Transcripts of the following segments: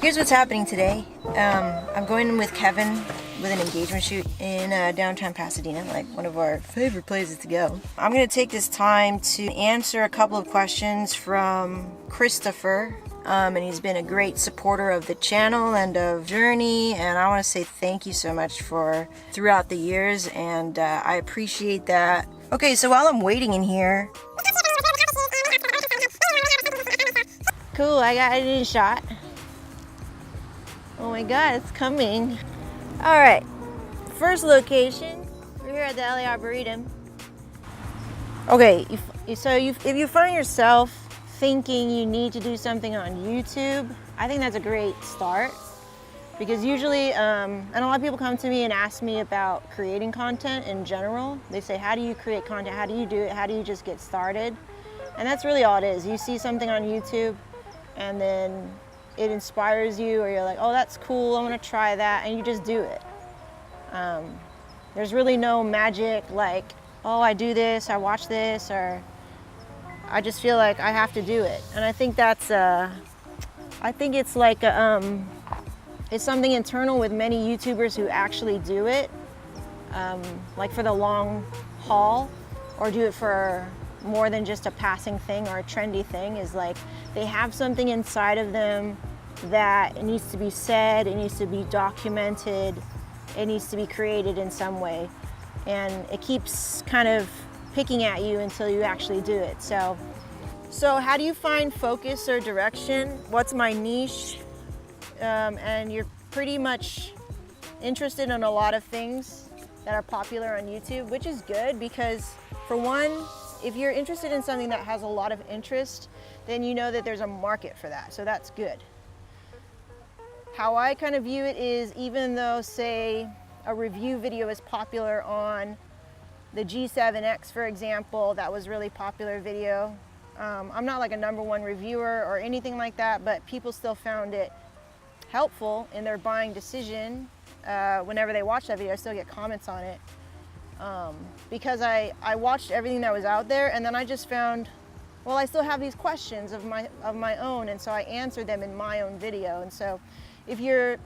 Here's what's happening today. I'm going in with Kevin with an engagement shoot in downtown Pasadena, like one of our favorite places to go. I'm going to take this time to answer a couple of questions from Christopher, and he's been a great supporter of the channel and of Journey, and I want to say thank you so much for throughout the years, and I appreciate that. Okay, so while I'm waiting in here, cool, I got it in shot. Oh my god, it's coming. All right, first location, we're here at Dali Arboretum. Okay, if you find yourself thinking you need to do something on YouTube, I think that's a great start. Because usually, and a lot of people come to me and ask me about creating content in general. They say, how do you create content? How do you do it? How do you just get started? And that's really all it is. You see something on YouTube and then it inspires you, or you're like, oh, that's cool, I'm gonna try that, and you just do it. There's really no magic like, oh, I do this, I watch this, or I just feel like I have to do it. And I think that's, I think it's like, it's something internal with many YouTubers who actually do it, like for the long haul, or do it for more than just a passing thing or a trendy thing. Is like they have something inside of them that it needs to be said, it needs to be documented, it needs to be created in some way, and it keeps kind of picking at you until you actually do it. So how do you find focus or direction? What's my niche? And you're pretty much interested in a lot of things that are popular on YouTube, which is good because, for one, if you're interested in something that has a lot of interest, then you know that there's a market for that, so that's good. How I kind of view it is, even though, say, a review video is popular on the G7X, for example, that was really popular video. I'm not like a #1 reviewer or anything like that, but people still found it helpful in their buying decision. Whenever they watch that video, I still get comments on it. Because I watched everything that was out there, and then I just found, well, I still have these questions of my own, and so I answered them in my own video. And so if you're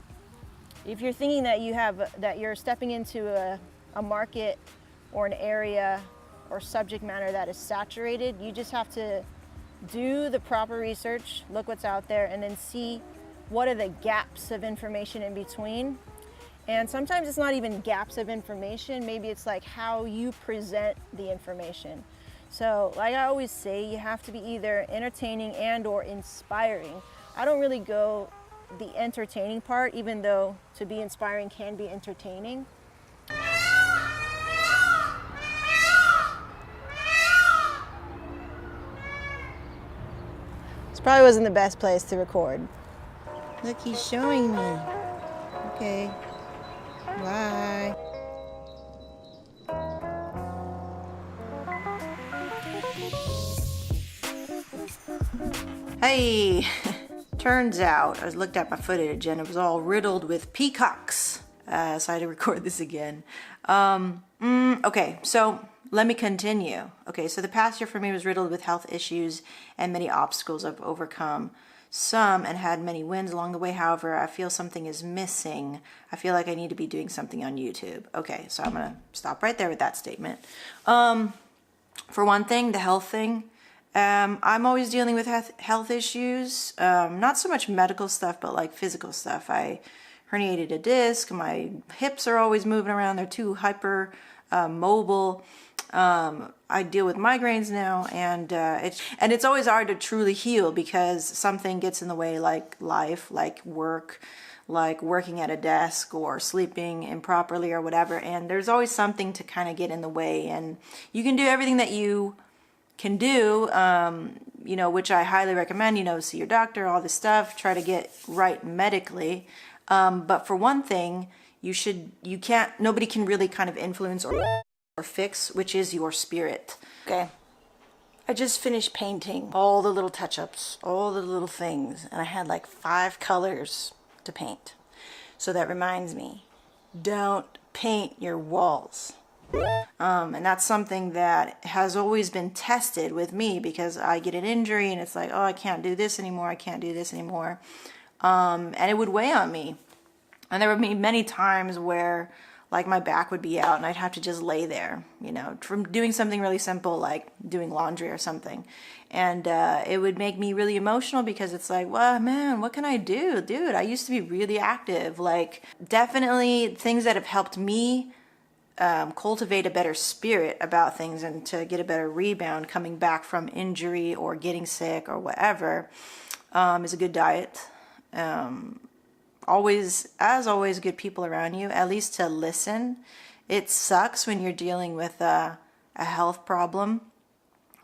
thinking that you're stepping into a market or an area or subject matter that is saturated, you just have to do the proper research, look what's out there, and then see what are the gaps of information in between. And sometimes it's not even gaps of information, maybe it's like how you present the information. So like I always say, you have to be either entertaining and or inspiring. I don't really go the entertaining part, even though to be inspiring can be entertaining. This probably wasn't the best place to record. Look, he's showing me. Okay. Bye. Hey, turns out I looked at my footage and it was all riddled with peacocks. So I had to record this again. Okay, so let me continue. Okay, so the past year for me was riddled with health issues and many obstacles I've overcome. Some and had many wins along the way. However, I feel something is missing. I feel like I need to be doing something on YouTube. Okay, so I'm gonna stop right there with that statement. For one thing, the health thing. I'm always dealing with health issues. Not so much medical stuff, but like physical stuff. I herniated a disc. My hips are always moving around. They're too hyper mobile. I deal with migraines now, and it's always hard to truly heal because something gets in the way, like life, like work, like working at a desk or sleeping improperly or whatever. And there's always something to kind of get in the way. And you can do everything that you can do, you know, which I highly recommend. You know, see your doctor, all this stuff, try to get right medically. But for one thing, nobody can really kind of influence or fix, which is your spirit. Okay, I just finished painting all the little touch-ups, all the little things, and I had like 5 colors to paint. So that reminds me, don't paint your walls. And that's something that has always been tested with me because I get an injury and it's like, oh, I can't do this anymore, I can't do this anymore. and it would weigh on me. And there would be many times where like my back would be out and I'd have to just lay there, you know, from doing something really simple like doing laundry or something. And it would make me really emotional because it's like, well, man, what can I do? Dude, I used to be really active. Like, definitely things that have helped me cultivate a better spirit about things and to get a better rebound coming back from injury or getting sick or whatever is a good diet. Always, as always, good people around you, at least to listen. It sucks when you're dealing with a health problem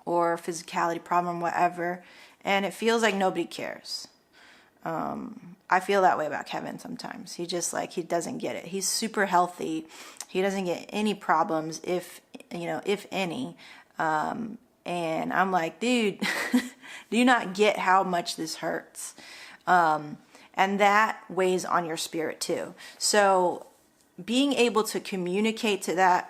or a physicality problem, whatever, and it feels like nobody cares. I feel that way about Kevin sometimes. He just like, he doesn't get it. He's super healthy. He doesn't get any problems, if any. And I'm like, dude, do you not get how much this hurts? And that weighs on your spirit too. So being able to communicate that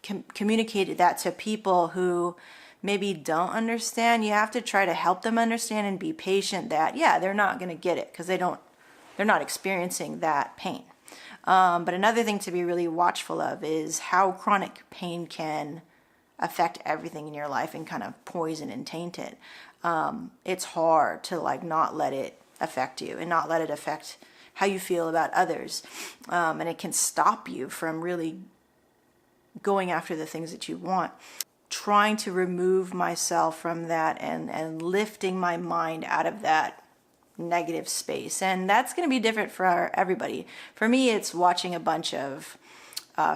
to people who maybe don't understand, you have to try to help them understand and be patient that, yeah, they're not going to get it because they're not experiencing that pain. But another thing to be really watchful of is how chronic pain can affect everything in your life and kind of poison and taint it. It's hard to like not let it affect you and not let it affect how you feel about others. And it can stop you from really going after the things that you want. Trying to remove myself from that and lifting my mind out of that negative space. And that's going to be different for everybody. For me, it's watching a bunch of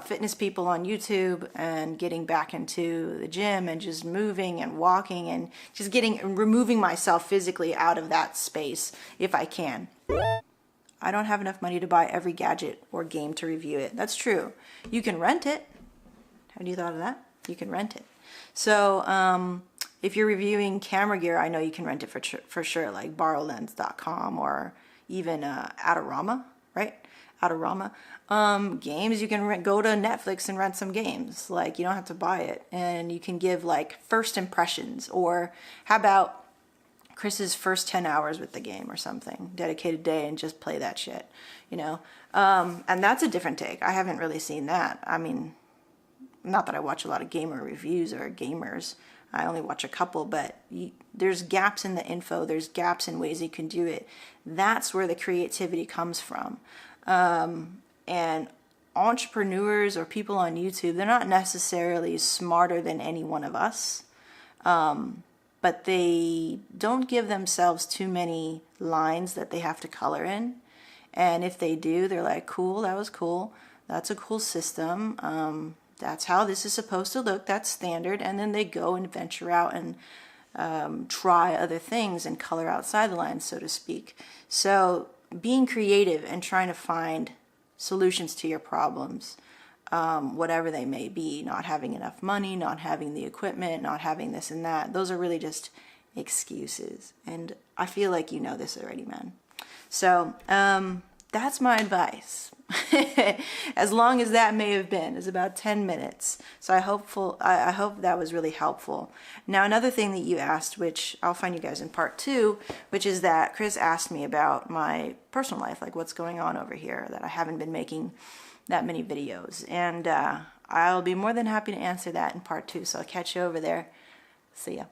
fitness people on YouTube and getting back into the gym and just moving and walking and just removing myself physically out of that space if I can. I don't have enough money to buy every gadget or game to review it. That's true. You can rent it. Have you thought of that? You can rent it. So if you're reviewing camera gear, I know you can rent it for sure, like borrowlens.com or even Adorama, right? Adorama. Games, you can go to Netflix and rent some games. Like, you don't have to buy it. And you can give like first impressions, or how about Chris's first 10 hours with the game or something, dedicated day, and just play that shit, you know? And that's a different take. I haven't really seen that. I mean, not that I watch a lot of gamer reviews or gamers. I only watch a couple, but there's gaps in the info. There's gaps in ways you can do it. That's where the creativity comes from. And entrepreneurs or people on YouTube, they're not necessarily smarter than any one of us. But they don't give themselves too many lines that they have to color in. And if they do, they're like, cool, that was cool. That's a cool system. That's how this is supposed to look. That's standard. And then they go and venture out and try other things and color outside the lines, so to speak. So being creative and trying to find solutions to your problems, whatever they may be, not having enough money, not having the equipment, not having this and that, those are really just excuses. And I feel like you know this already, man. So that's my advice. As long as that may have been, is about 10 minutes. So I hope that was really helpful. Now, another thing that you asked, which I'll find you guys in part 2, which is that Chris asked me about my personal life, like what's going on over here, that I haven't been making that many videos. And I'll be more than happy to answer that in part 2. So I'll catch you over there. See ya.